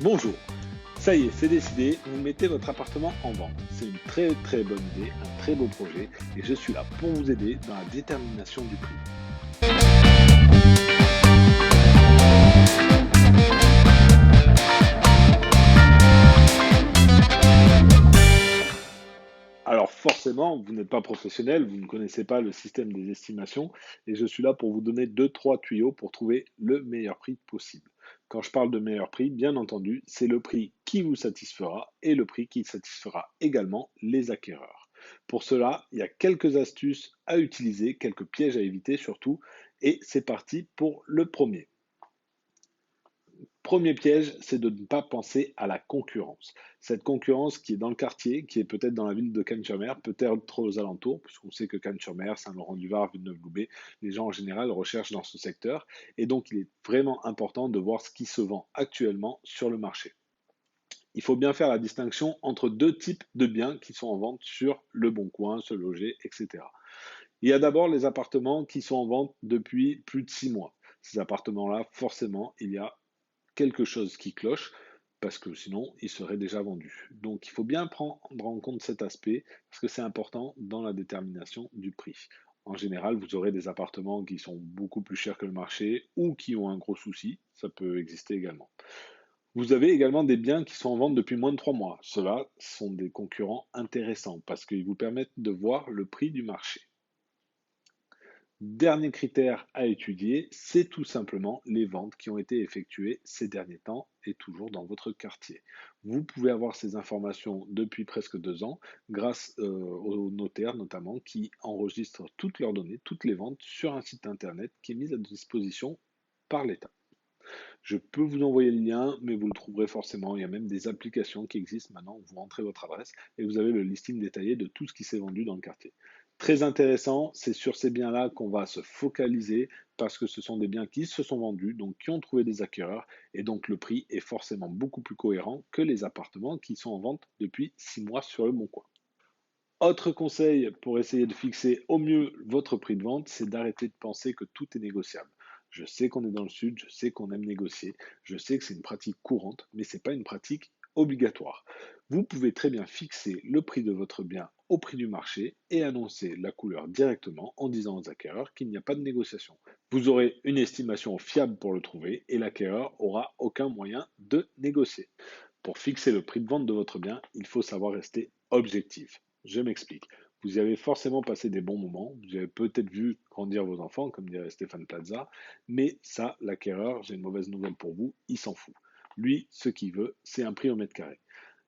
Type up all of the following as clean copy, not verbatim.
Bonjour, ça y est, c'est décidé, vous mettez votre appartement en vente. C'est une très très bonne idée, un très beau projet, et je suis là pour vous aider dans la détermination du prix. Alors forcément, vous n'êtes pas professionnel, vous ne connaissez pas le système des estimations, et je suis là pour vous donner deux, trois tuyaux pour trouver le meilleur prix possible. Quand je parle de meilleur prix, bien entendu, c'est le prix qui vous satisfera et le prix qui satisfera également les acquéreurs. Pour cela, il y a quelques astuces à utiliser, quelques pièges à éviter surtout, et c'est parti pour le premier. Premier piège, c'est de ne pas penser à la concurrence. Cette concurrence qui est dans le quartier, qui est peut-être dans la ville de Cannes-sur-Mer, peut-être aux alentours, puisqu'on sait que Cannes-sur-Mer, Saint-Laurent-du-Var, Villeneuve-Loubet, les gens en général recherchent dans ce secteur. Et donc, il est vraiment important de voir ce qui se vend actuellement sur le marché. Il faut bien faire la distinction entre deux types de biens qui sont en vente sur Le Bon Coin, Se Loger, etc. Il y a d'abord les appartements qui sont en vente depuis plus de 6 mois. Ces appartements-là, forcément, il y a quelque chose qui cloche, parce que sinon, il serait déjà vendu. Donc, il faut bien prendre en compte cet aspect, parce que c'est important dans la détermination du prix. En général, vous aurez des appartements qui sont beaucoup plus chers que le marché ou qui ont un gros souci, ça peut exister également. Vous avez également des biens qui sont en vente depuis moins de 3 mois. Ceux-là sont des concurrents intéressants parce qu'ils vous permettent de voir le prix du marché. Dernier critère à étudier, c'est tout simplement les ventes qui ont été effectuées ces derniers temps et toujours dans votre quartier. Vous pouvez avoir ces informations depuis presque 2 ans grâce aux notaires notamment qui enregistrent toutes leurs données, toutes les ventes sur un site internet qui est mis à disposition par l'État. Je peux vous envoyer le lien, mais vous le trouverez forcément. Il y a même des applications qui existent maintenant où vous rentrez votre adresse et vous avez le listing détaillé de tout ce qui s'est vendu dans le quartier. Très intéressant, c'est sur ces biens-là qu'on va se focaliser parce que ce sont des biens qui se sont vendus, donc qui ont trouvé des acquéreurs, et donc le prix est forcément beaucoup plus cohérent que les appartements qui sont en vente depuis 6 mois sur le Bon Coin. Autre conseil pour essayer de fixer au mieux votre prix de vente, c'est d'arrêter de penser que tout est négociable. Je sais qu'on est dans le sud, je sais qu'on aime négocier, je sais que c'est une pratique courante, mais ce n'est pas une pratique obligatoire. Vous pouvez très bien fixer le prix de votre bien au prix du marché et annoncer la couleur directement en disant aux acquéreurs qu'il n'y a pas de négociation. Vous aurez une estimation fiable pour le trouver et l'acquéreur aura aucun moyen de négocier. Pour fixer le prix de vente de votre bien, il faut savoir rester objectif. Je m'explique. Vous y avez forcément passé des bons moments, vous avez peut-être vu grandir vos enfants, comme dirait Stéphane Plaza, mais ça, l'acquéreur, j'ai une mauvaise nouvelle pour vous, il s'en fout. Lui, ce qu'il veut, c'est un prix au mètre carré.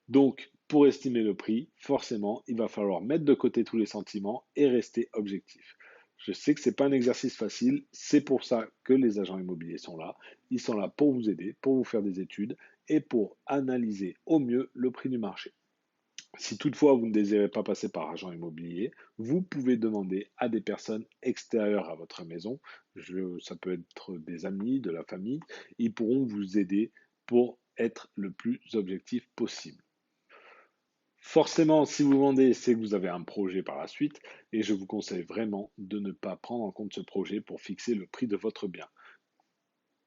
Donc, pour estimer le prix, forcément, il va falloir mettre de côté tous les sentiments et rester objectif. Je sais que ce n'est pas un exercice facile, c'est pour ça que les agents immobiliers sont là. Ils sont là pour vous aider, pour vous faire des études et pour analyser au mieux le prix du marché. Si toutefois vous ne désirez pas passer par agent immobilier, vous pouvez demander à des personnes extérieures à votre maison, ça peut être des amis, de la famille, ils pourront vous aider pour être le plus objectif possible. Forcément, si vous vendez, c'est que vous avez un projet par la suite et je vous conseille vraiment de ne pas prendre en compte ce projet pour fixer le prix de votre bien.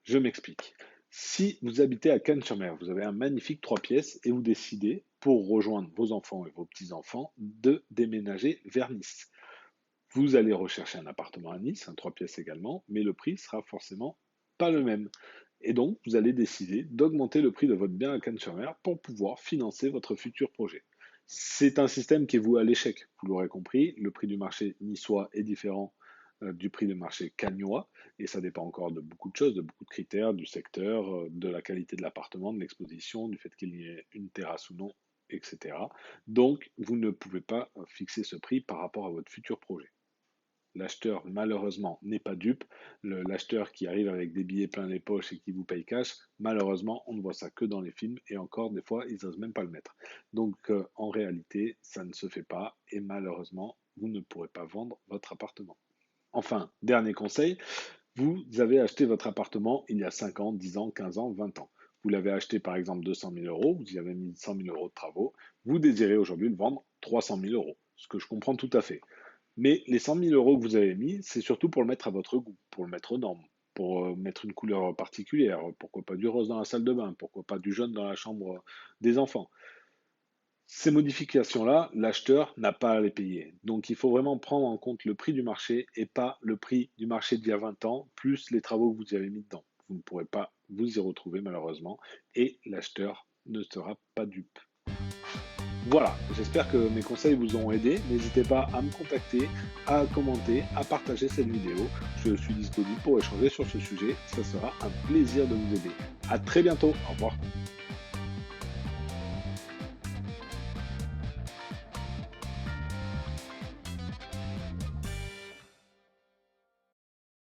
Je m'explique. Si vous habitez à Cannes-sur-Mer, vous avez un magnifique 3 pièces et vous décidez, pour rejoindre vos enfants et vos petits-enfants, de déménager vers Nice. Vous allez rechercher un appartement à Nice, un 3 pièces également, mais le prix sera forcément pas le même. Et donc, vous allez décider d'augmenter le prix de votre bien à Cannes-sur-Mer pour pouvoir financer votre futur projet. C'est un système qui est voué à l'échec, vous l'aurez compris. Le prix du marché niçois est différent du prix du marché cagnois, et ça dépend encore de beaucoup de choses, de beaucoup de critères, du secteur, de la qualité de l'appartement, de l'exposition, du fait qu'il y ait une terrasse ou non, etc. Donc, vous ne pouvez pas fixer ce prix par rapport à votre futur projet. L'acheteur, malheureusement, n'est pas dupe. L'acheteur qui arrive avec des billets plein les poches et qui vous paye cash, malheureusement, on ne voit ça que dans les films et encore, des fois, ils n'osent même pas le mettre. Donc, en réalité, ça ne se fait pas et malheureusement, vous ne pourrez pas vendre votre appartement. Enfin, dernier conseil, vous avez acheté votre appartement il y a 5 ans, 10 ans, 15 ans, 20 ans. Vous l'avez acheté par exemple 200 000 euros, vous y avez mis 100 000 euros de travaux, vous désirez aujourd'hui le vendre 300 000 euros, ce que je comprends tout à fait. Mais les 100 000 euros que vous avez mis, c'est surtout pour le mettre à votre goût, pour le mettre aux normes. pour mettre une couleur particulière. Pourquoi pas du rose dans la salle de bain? Pourquoi pas du jaune dans la chambre des enfants? Ces modifications-là, l'acheteur n'a pas à les payer. Donc il faut vraiment prendre en compte le prix du marché et pas le prix du marché d'il y a 20 ans, plus les travaux que vous y avez mis dedans. Vous ne pourrez pas vous y retrouver malheureusement et l'acheteur ne sera pas dupe. Voilà, j'espère que mes conseils vous ont aidé. N'hésitez pas à me contacter, à commenter, à partager cette vidéo. Je suis disponible pour échanger sur ce sujet. Ça sera un plaisir de vous aider. À très bientôt. Au revoir.